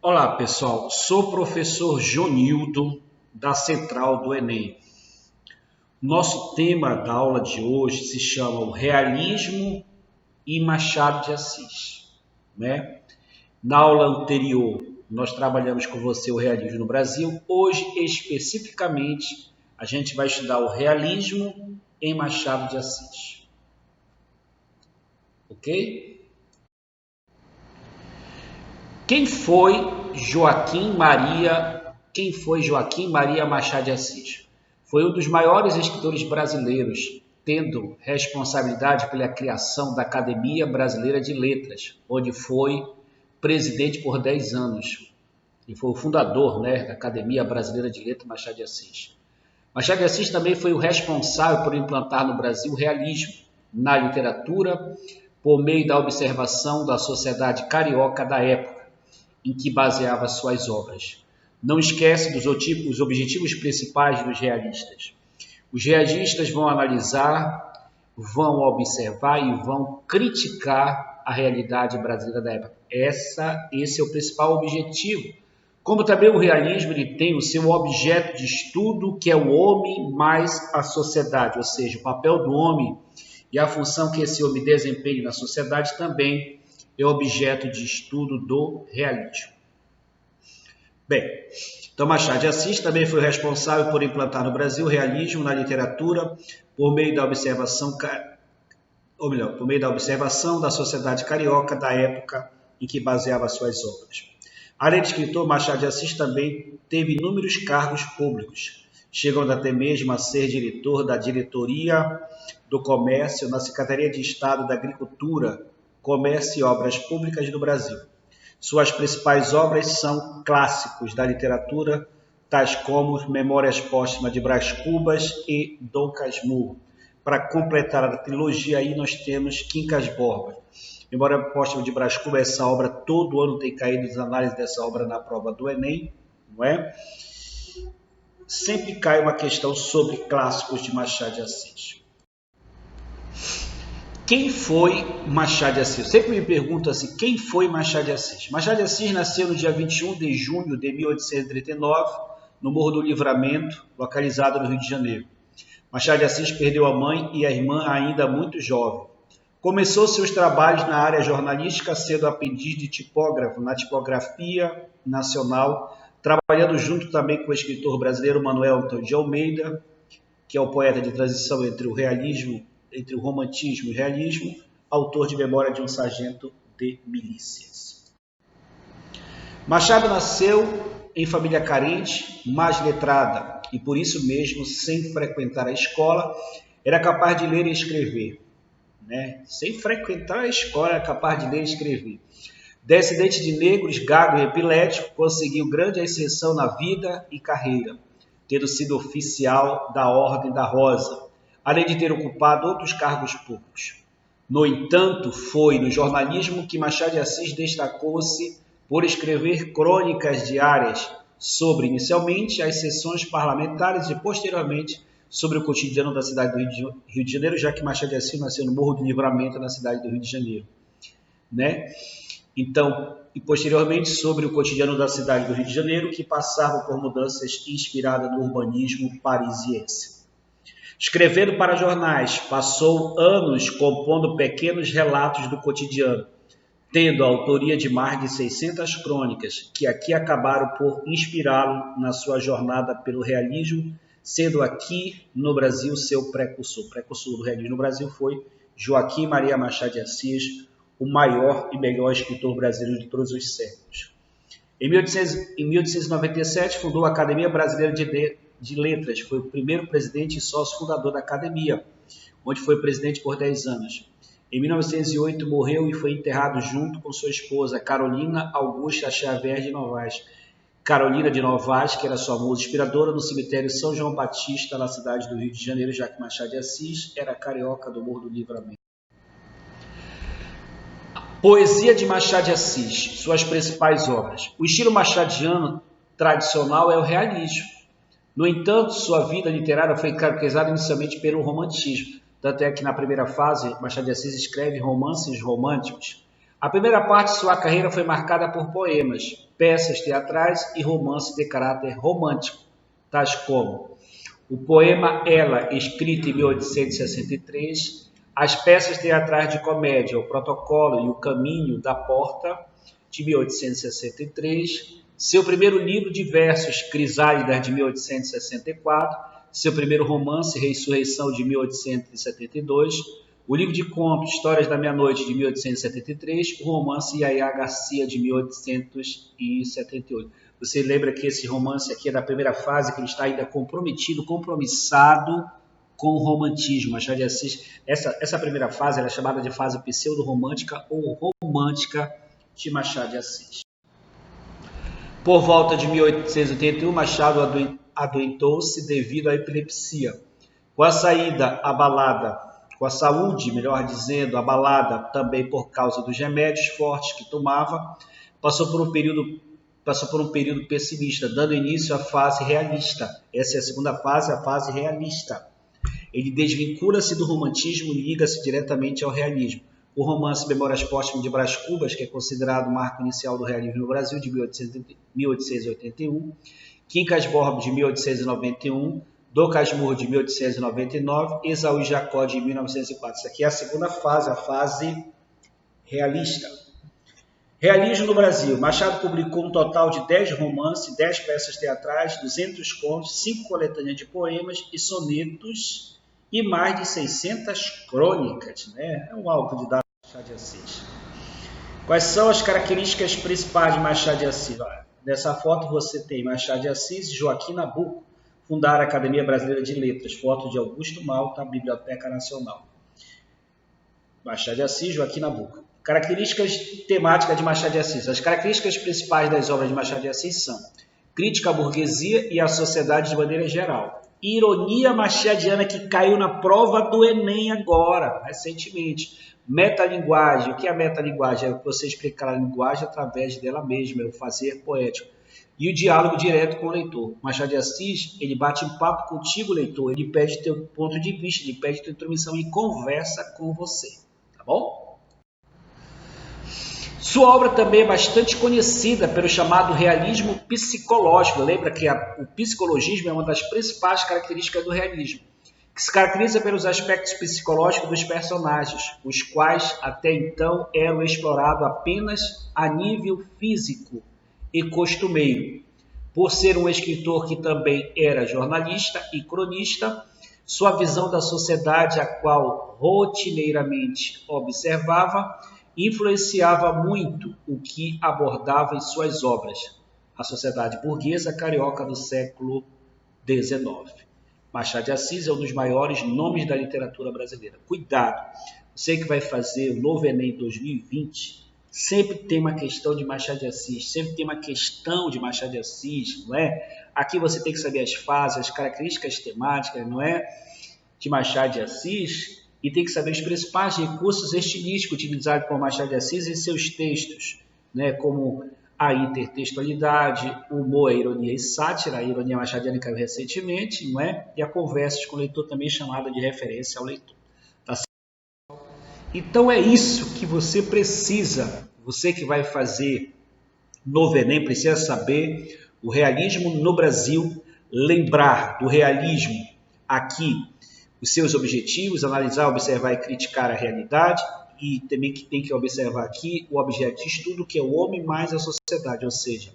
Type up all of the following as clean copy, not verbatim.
Olá, pessoal. Sou o professor Jonildo, da Central do Enem. Nosso tema da aula de hoje se chama o Realismo e Machado de Assis, né? Na aula anterior, nós trabalhamos com você o realismo no Brasil. Hoje, especificamente, a gente vai estudar o realismo em Machado de Assis. Ok? Quem foi Joaquim Maria Machado de Assis? Foi um dos maiores escritores brasileiros, tendo responsabilidade pela criação da Academia Brasileira de Letras, onde foi presidente por 10 anos. E foi o fundador, da Academia Brasileira de Letras, Machado de Assis. Machado de Assis também foi o responsável por implantar no Brasil o realismo na literatura, por meio da observação da sociedade carioca da época, em que baseava suas obras. Não esquece dos objetivos principais dos realistas. Os realistas vão analisar, vão observar e vão criticar a realidade brasileira da época. Esse é o principal objetivo. Como também o realismo ele tem o seu objeto de estudo, que é o homem mais a sociedade, ou seja, o papel do homem e a função que esse homem desempenha na sociedade também é objeto de estudo do realismo. Bem, então Machado de Assis também foi responsável por implantar no Brasil o realismo na literatura por meio da observação da sociedade carioca da época em que baseava suas obras. Além de escritor, Machado de Assis também teve inúmeros cargos públicos, chegando até mesmo a ser diretor da Diretoria do Comércio na Secretaria de Estado da Agricultura, Comércio e Obras Públicas do Brasil. Suas principais obras são clássicos da literatura, tais como Memórias Póstumas de Brás Cubas e Dom Casmurro. Para completar a trilogia, aí nós temos Quincas Borba. Memória Póstuma de Brás Cubas, essa obra, todo ano tem caído as análises dessa obra na prova do Enem, não é? Sempre cai uma questão sobre clássicos de Machado de Assis. Quem foi Machado de Assis? Eu sempre me pergunto assim, quem foi Machado de Assis? Machado de Assis nasceu no dia 21 de junho de 1839, no Morro do Livramento, localizado no Rio de Janeiro. Machado de Assis perdeu a mãe e a irmã ainda muito jovem. Começou seus trabalhos na área jornalística, sendo aprendiz de tipógrafo na Tipografia Nacional, trabalhando junto também com o escritor brasileiro Manuel Antônio de Almeida, que é o poeta de transição entre o romantismo e o realismo, autor de Memória de um Sargento de Milícias. Machado nasceu em família carente, mas letrada, e por isso mesmo, sem frequentar a escola, era capaz de ler e escrever. Sem frequentar a escola, era capaz de ler e escrever. Descendente de negros, gago e epilético, conseguiu grande ascensão na vida e carreira, tendo sido oficial da Ordem da Rosa, além de ter ocupado outros cargos públicos. No entanto, foi no jornalismo que Machado de Assis destacou-se por escrever crônicas diárias sobre, inicialmente, as sessões parlamentares e, posteriormente, sobre o cotidiano da cidade do Rio de Janeiro, já que Machado de Assis nasceu no Morro do Livramento, na cidade do Rio de Janeiro. Então, e posteriormente sobre o cotidiano da cidade do Rio de Janeiro, que passava por mudanças inspiradas no urbanismo parisiense. Escrevendo para jornais, passou anos compondo pequenos relatos do cotidiano, tendo a autoria de mais de 600 crônicas, que aqui acabaram por inspirá-lo na sua jornada pelo realismo, sendo aqui no Brasil seu precursor. O precursor do realismo no Brasil foi Joaquim Maria Machado de Assis, o maior e melhor escritor brasileiro de todos os séculos. Em 1897, fundou a Academia Brasileira de Letras, foi o primeiro presidente e sócio fundador da Academia, onde foi presidente por 10 anos. Em 1908, morreu e foi enterrado junto com sua esposa, Carolina Augusta Xavier de Novaes. Carolina de Novaes, que era sua musa inspiradora, no cemitério São João Batista, na cidade do Rio de Janeiro, já que Machado de Assis era carioca do Morro do Livramento. Poesia de Machado de Assis, suas principais obras. O estilo machadiano tradicional é o realismo. No entanto, sua vida literária foi caracterizada inicialmente pelo romantismo. Tanto é que na primeira fase, Machado de Assis escreve romances românticos. A primeira parte de sua carreira foi marcada por poemas, peças teatrais e romances de caráter romântico, tais como o poema Ela, escrito em 1863, as peças teatrais de comédia O Protocolo e O Caminho da Porta, de 1863, seu primeiro livro de versos Crisálidas, de 1864, seu primeiro romance Ressurreição, de 1872, o livro de contos Histórias da Meia-Noite, de 1873, o romance Yaya Garcia, de 1878. Você lembra que esse romance aqui é da primeira fase, que ele está ainda compromissado com o romantismo. Machado de Assis, essa primeira fase era chamada de fase pseudo-romântica ou romântica de Machado de Assis. Por volta de 1881, Machado adoentou-se devido à epilepsia. Com a saúde, melhor dizendo, abalada também por causa dos remédios fortes que tomava, passou por um período pessimista, dando início à fase realista. Essa é a segunda fase, a fase realista. Ele desvincula-se do romantismo e liga-se diretamente ao realismo. O romance Memórias Póstumas de Brás Cubas, que é considerado o marco inicial do realismo no Brasil, de 1881, Quincas Borba, de 1891, Dom Casmurro, de 1899, Esaú e Jacó, de 1904. Isso aqui é a segunda fase, a fase realista. Realismo no Brasil. Machado publicou um total de 10 romances, 10 peças teatrais, 200 contos, 5 coletâneas de poemas e sonetos e mais de 600 crônicas. Né? É um autodidata de Machado de Assis. Quais são as características principais de Machado de Assis? Olha, nessa foto você tem Machado de Assis e Joaquim Nabuco, fundaram a Academia Brasileira de Letras, foto de Augusto Malta, Biblioteca Nacional. Machado de Assis, Joaquim Nabuco. Características temáticas de Machado de Assis. As características principais das obras de Machado de Assis são crítica à burguesia e à sociedade de maneira geral. Ironia machadiana, que caiu na prova do Enem agora, recentemente. Metalinguagem. O que é a metalinguagem? É você explicar a linguagem através dela mesma, é o fazer poético. E o diálogo direto com o leitor. Machado de Assis, ele bate um papo contigo, leitor, ele pede teu ponto de vista, ele pede tua intromissão e conversa com você, tá bom? Sua obra também é bastante conhecida pelo chamado realismo psicológico. Lembra que o psicologismo é uma das principais características do realismo, que se caracteriza pelos aspectos psicológicos dos personagens, os quais até então eram explorados apenas a nível físico e costumeiro. Por ser um escritor que também era jornalista e cronista, sua visão da sociedade, a qual rotineiramente observava, influenciava muito o que abordava em suas obras. A sociedade burguesa carioca do século XIX. Machado de Assis é um dos maiores nomes da literatura brasileira. Cuidado, você que vai fazer o novo Enem 2020, sempre tem uma questão de Machado de Assis, sempre tem uma questão de Machado de Assis, não é? Aqui você tem que saber as fases, as características temáticas, não é? De Machado de Assis, e tem que saber os principais recursos estilísticos utilizados por Machado de Assis em seus textos, né? Como a intertextualidade, o humor, a ironia e sátira. A ironia machadiana caiu recentemente, não é? E a conversa com o leitor, também chamada de referência ao leitor. Tá certo? Então é isso que você precisa, você que vai fazer novo Enem, precisa saber o realismo no Brasil, lembrar do realismo aqui, os seus objetivos, analisar, observar e criticar a realidade, e também que tem que observar aqui o objeto de estudo, que é o homem mais a sociedade, ou seja,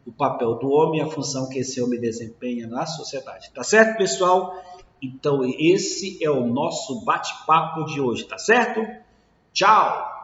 o papel do homem e a função que esse homem desempenha na sociedade. Tá certo, pessoal? Então, esse é o nosso bate-papo de hoje, tá certo? Tchau!